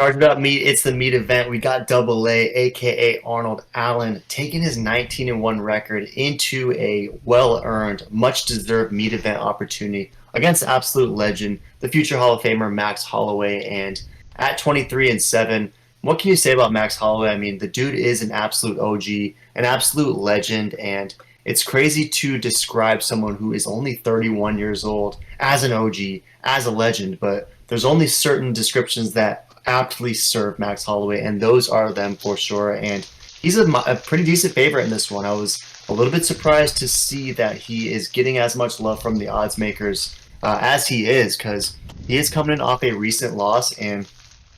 Charged up meat. It's the meat event. We got Double A, aka Arnold Allen, taking his 19-1 record into a well-earned, much-deserved meat event opportunity against the absolute legend, the future Hall of Famer Max Holloway. And at 23-7, what can you say about Max Holloway? I mean, the dude is an absolute OG, an absolute legend, and it's crazy to describe someone who is only 31 years old as an OG, as a legend, but there's only certain descriptions that aptly serve Max Holloway, and those are them for sure. And he's a pretty decent favorite in this one. I was a little bit surprised to see that he is getting as much love from the odds makers as he is, because he is coming in off a recent loss, and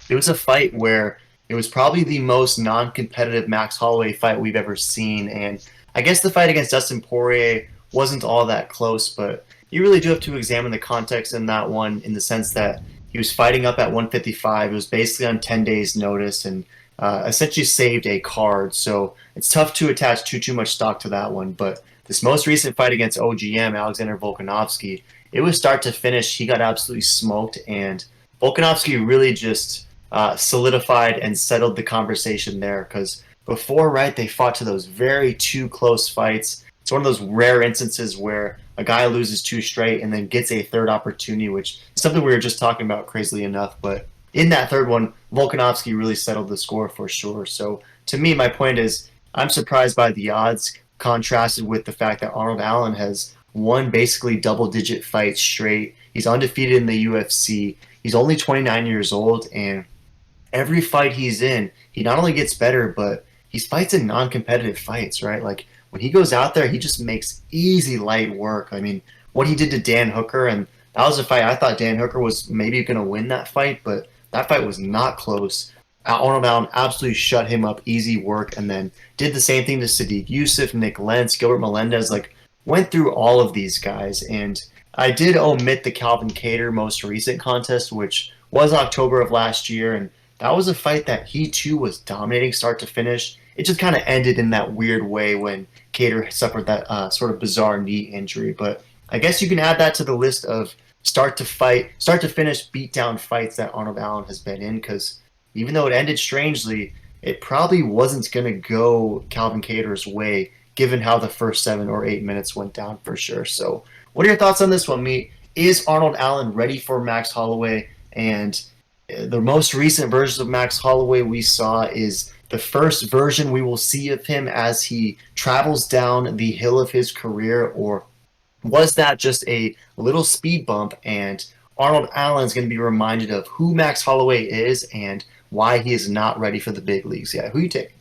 it was a fight where it was probably the most non-competitive Max Holloway fight we've ever seen. And I guess the fight against Dustin Poirier wasn't all that close, but you really do have to examine the context in that one, in the sense that he was fighting up at 155. It was basically on 10 days' notice, and essentially saved a card. So it's tough to attach too much stock to that one. But this most recent fight against OGM, Alexander Volkanovski, it was start to finish. He got absolutely smoked, and Volkanovski really just solidified and settled the conversation there. Because before, right, they fought to those very two close fights. It's one of those rare instances where a guy loses two straight and then gets a third opportunity, which is something we were just talking about, crazily enough. But in that third one, Volkanovski really settled the score for sure. So to me, my point is, I'm surprised by the odds, contrasted with the fact that Arnold Allen has won basically double-digit fights straight. He's undefeated in the UFC. He's only 29 years old, and every fight he's in, he not only gets better, but he fights in non-competitive fights, right? Like when he goes out there, he just makes easy light work. I mean, what he did to Dan Hooker, and that was a fight I thought Dan Hooker was maybe going to win that fight, but that fight was not close. Arnold Allen absolutely shut him up, easy work, and then did the same thing to Sadiq Youssef, Nick Lentz, Gilbert Melendez. Like, went through all of these guys, and I did omit the Calvin Kattar most recent contest, which was October of last year, and that was a fight that he too was dominating start to finish. It just kind of ended in that weird way when Kattar suffered that sort of bizarre knee injury. But I guess you can add that to the list of start to finish beatdown fights that Arnold Allen has been in, because even though it ended strangely, it probably wasn't going to go Calvin Kattar's way, given how the first 7 or 8 minutes went down for sure. So, what are your thoughts on this one, Meat? Is Arnold Allen ready for Max Holloway? And the most recent versions of Max Holloway we saw is the first version we will see of him as he travels down the hill of his career, or was that just a little speed bump and Arnold Allen's going to be reminded of who Max Holloway is and why he is not ready for the big leagues yet? Who you take?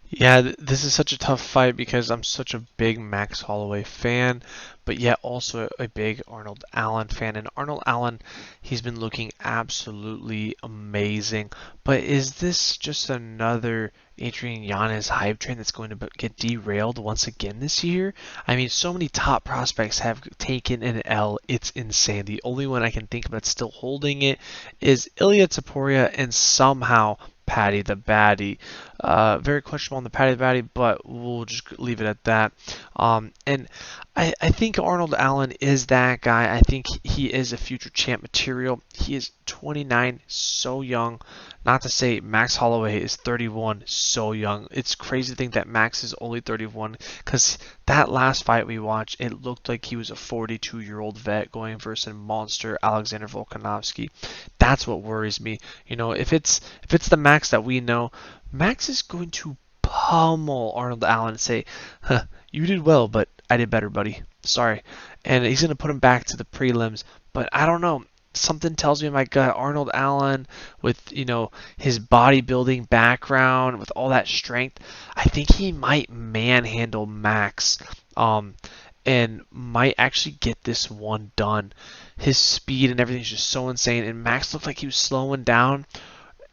Yeah, this is such a tough fight because I'm such a big Max Holloway fan, but yet also a big Arnold Allen fan. And Arnold Allen, he's been looking absolutely amazing. But is this just another Adrian Yanez hype train that's going to get derailed once again this year? I mean, so many top prospects have taken an L. It's insane. The only one I can think of that's still holding it is Ilya Taporia, and somehow Patty the Batty. Very questionable on the Patty the Batty, but we'll just leave it at that. And I think Arnold Allen is that guy. I think he is a future champ material. He is 29, so young. Not to say Max Holloway is 31, so young. It's crazy to think that Max is only 31, because that last fight we watched, it looked like he was a 42-year-old vet going versus a monster Alexander Volkanovski. That's what worries me. You know, if it's the Max that we know, Max is going to pummel Arnold Allen and say, huh, you did well, but I did better, buddy. Sorry. And he's going to put him back to the prelims. But I don't know. Something tells me in my gut, Arnold Allen, with, you know, his bodybuilding background, with all that strength, I think he might manhandle Max. And might actually get this one done. His speed and everything is just so insane. And Max looked like he was slowing down.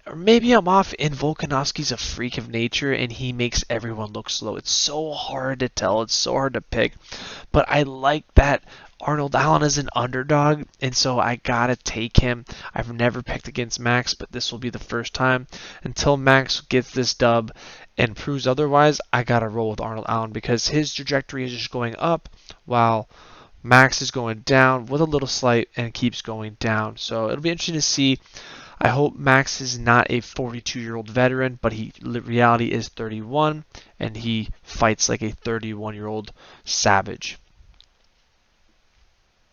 Or maybe I'm off, and Volkanovski's a freak of nature and he makes everyone look slow. It's so hard to tell. It's so hard to pick. But I like that Arnold Allen is an underdog, and so I gotta take him. I've never picked against Max, but this will be the first time. Until Max gets this dub and proves otherwise, I gotta roll with Arnold Allen because his trajectory is just going up while Max is going down with a little slight and keeps going down. So it'll be interesting to see. I hope Max is not a 42-year-old veteran, but reality is 31, and he fights like a 31-year-old savage.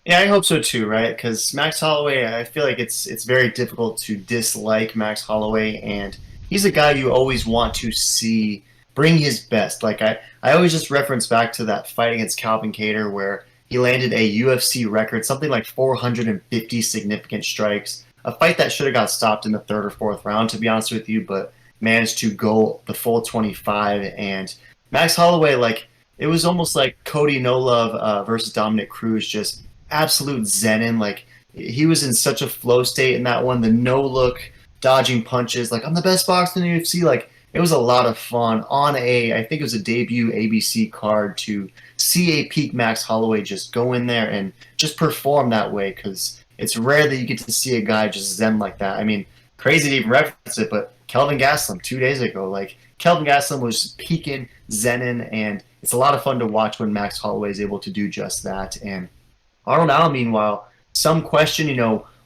Yeah, I hope so too, right? Because Max Holloway, I feel like it's very difficult to dislike Max Holloway, and he's a guy you always want to see bring his best. Like I always just reference back to that fight against Calvin Kattar where he landed a UFC record, something like 450 significant strikes. A fight that should have got stopped in the third or fourth round, to be honest with you, but managed to go the full 25. And Max Holloway, like it was almost like Cody No Love versus Dominic Cruz, just absolute zen. Like he was in such a flow state in that one. The no look, dodging punches. Like I'm the best boxer in the UFC. Like it was a lot of fun on I think it was a debut ABC card to see a peak Max Holloway just go in there and just perform that way because it's rare that you get to see a guy just zen like that. I mean, crazy to even reference it, but Kelvin Gastelum 2 days ago, like Kelvin Gastelum was peaking, zenning, and it's a lot of fun to watch when Max Holloway is able to do just that. And Arnold Allen, meanwhile, some question,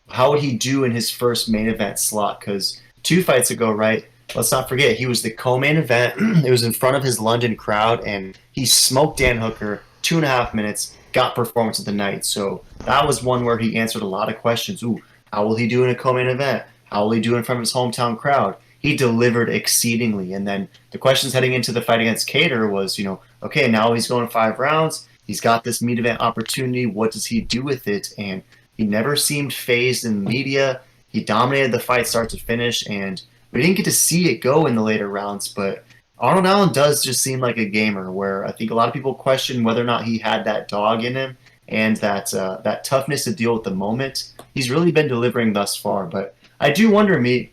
how would he do in his first main event slot? Because 2 fights ago, right? Let's not forget, he was the co-main event. It was in front of his London crowd, and he smoked Dan Hooker 2.5 minutes, got performance of the night. So that was one where he answered a lot of questions. Ooh, how will he do in a co-main event? How will he do in front of his hometown crowd? He delivered exceedingly. And then the questions heading into the fight against Kattar was, okay, now he's going 5 rounds. He's got this meat event opportunity. What does he do with it? And he never seemed phased in the media. He dominated the fight start to finish, and we didn't get to see it go in the later rounds. But Arnold Allen does just seem like a gamer, where I think a lot of people question whether or not he had that dog in him and that toughness to deal with the moment. He's really been delivering thus far. But I do wonder, me,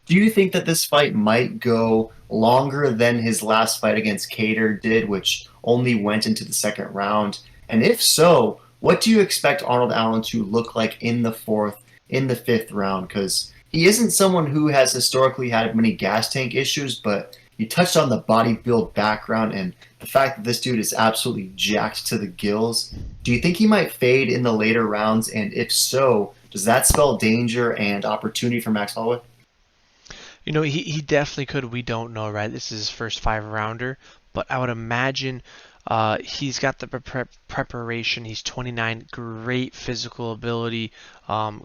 do you think that this fight might go longer than his last fight against Kattar did, which only went into the second round? And if so, what do you expect Arnold Allen to look like in the fourth, in the fifth round? Because he isn't someone who has historically had many gas tank issues, but you touched on the bodybuild background and the fact that this dude is absolutely jacked to the gills. Do you think he might fade in the later rounds? And if so, does that spell danger and opportunity for Max Holloway? He definitely could. We don't know, right? This is his first 5 rounder, but I would imagine he's got the preparation. He's 29, great physical ability,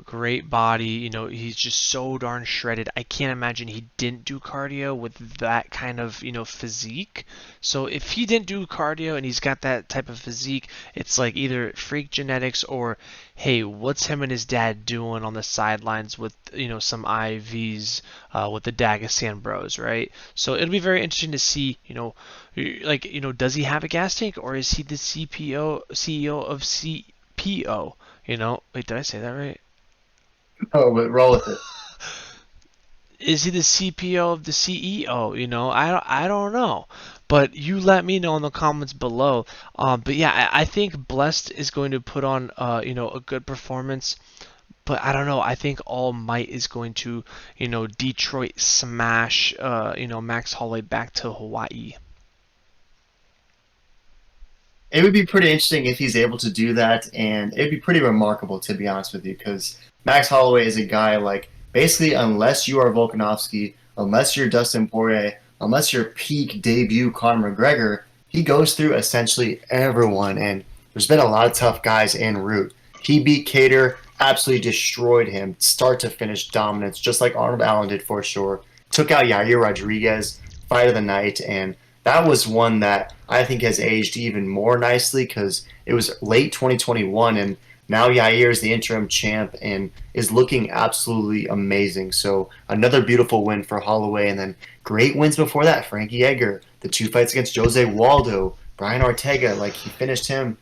great body. He's just so darn shredded. I can't imagine he didn't do cardio with that kind of, physique. So if he didn't do cardio and he's got that type of physique, it's like either freak genetics or, hey, what's him and his dad doing on the sidelines with, some IVs with the Dagestan bros, right? So it'll be very interesting to see, does he have a gas tank or is he the CEO of CPO? Wait, did I say that right? Oh, but roll with it. Is he the CPO of the CEO? I don't know. But you let me know in the comments below. But yeah, I think Blessed is going to put on, a good performance. But I don't know. I think All Might is going to, Detroit smash, Max Holloway back to Hawaii. It would be pretty interesting if he's able to do that, and it'd be pretty remarkable, to be honest with you, because Max Holloway is a guy like basically unless you are Volkanovski, unless you're Dustin Poirier, unless you're peak debut Conor McGregor, he goes through essentially everyone, and there's been a lot of tough guys en route. He beat Kattar, absolutely destroyed him, start to finish dominance, just like Arnold Allen did for sure. Took out Yair Rodriguez, fight of the night, and that was one that I think has aged even more nicely because it was late 2021 and now Yair is the interim champ and is looking absolutely amazing. So another beautiful win for Holloway, and then great wins before that. Frankie Edgar, the 2 fights against Jose Waldo, Brian Ortega, like he finished him.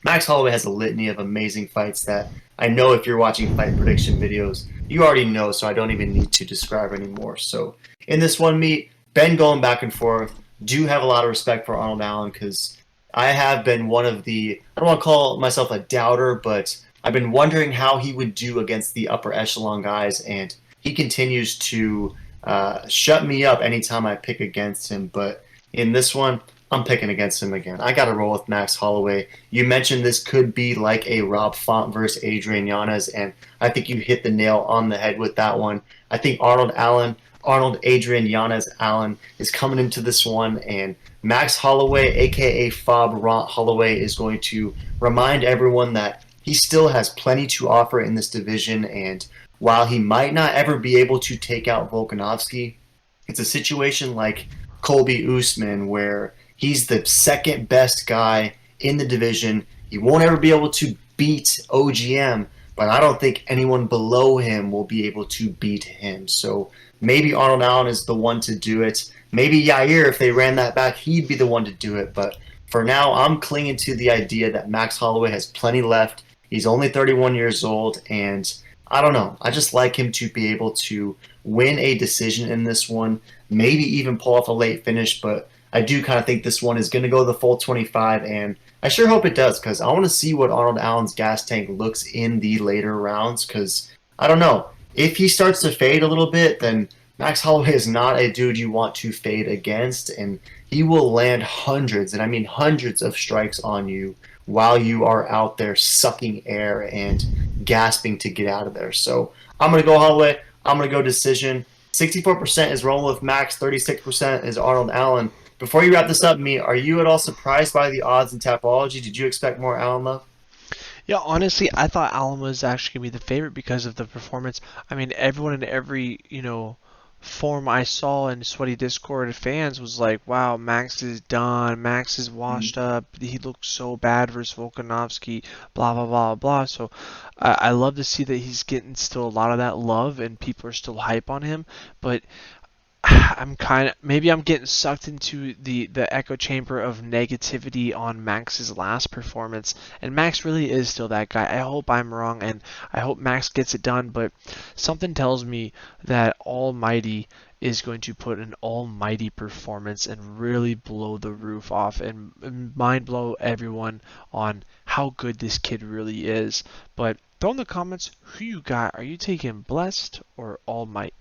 Max Holloway has a litany of amazing fights that I know if you're watching fight prediction videos, you already know, so I don't even need to describe anymore. So in this one meet, been going back and forth. Do have a lot of respect for Arnold Allen because I have been one of the, I don't want to call myself a doubter, but I've been wondering how he would do against the upper echelon guys, and he continues to shut me up anytime I pick against him. But in this one, I'm picking against him again. I got to roll with Max Holloway. You mentioned this could be like a Rob Font versus Adrian Yanez, and I think you hit the nail on the head with that one. I think Arnold Adrian Yanez Allen is coming into this one, and Max Holloway, aka Fob Ront Holloway, is going to remind everyone that he still has plenty to offer in this division, and while he might not ever be able to take out Volkanovski, it's a situation like Colby Usman where he's the second best guy in the division. He won't ever be able to beat OGM, but I don't think anyone below him will be able to beat him. So maybe Arnold Allen is the one to do it. Maybe Yair, if they ran that back, he'd be the one to do it. But for now, I'm clinging to the idea that Max Holloway has plenty left. He's only 31 years old, and I don't know. I just like him to be able to win a decision in this one, maybe even pull off a late finish, but I do kind of think this one is going to go the full 25, and I sure hope it does because I want to see what Arnold Allen's gas tank looks in the later rounds because I don't know. If he starts to fade a little bit, then Max Holloway is not a dude you want to fade against, and he will land hundreds, and I mean hundreds of strikes on you while you are out there sucking air and gasping to get out of there. So I'm going to go Holloway. I'm going to go decision. 64% is rolling with Max. 36% is Arnold Allen. Before you wrap this up, me, are you at all surprised by the odds in Tapology? Did you expect more Allen love? Yeah, honestly, I thought Allen was actually gonna be the favorite because of the performance. I mean, everyone in every, form I saw in Sweaty Discord fans was like, wow, Max is done. Max is washed up. He looked so bad versus Volkanovski, blah, blah, blah, blah. So I love to see that he's getting still a lot of that love and people are still hype on him. But maybe I'm getting sucked into the echo chamber of negativity on Max's last performance, and Max really is still that guy. I hope I'm wrong, and I hope Max gets it done, but something tells me that Almighty is going to put an almighty performance and really blow the roof off and mind blow everyone on how good this kid really is. But throw in the comments who you got. Are you taking Blessed or Almighty?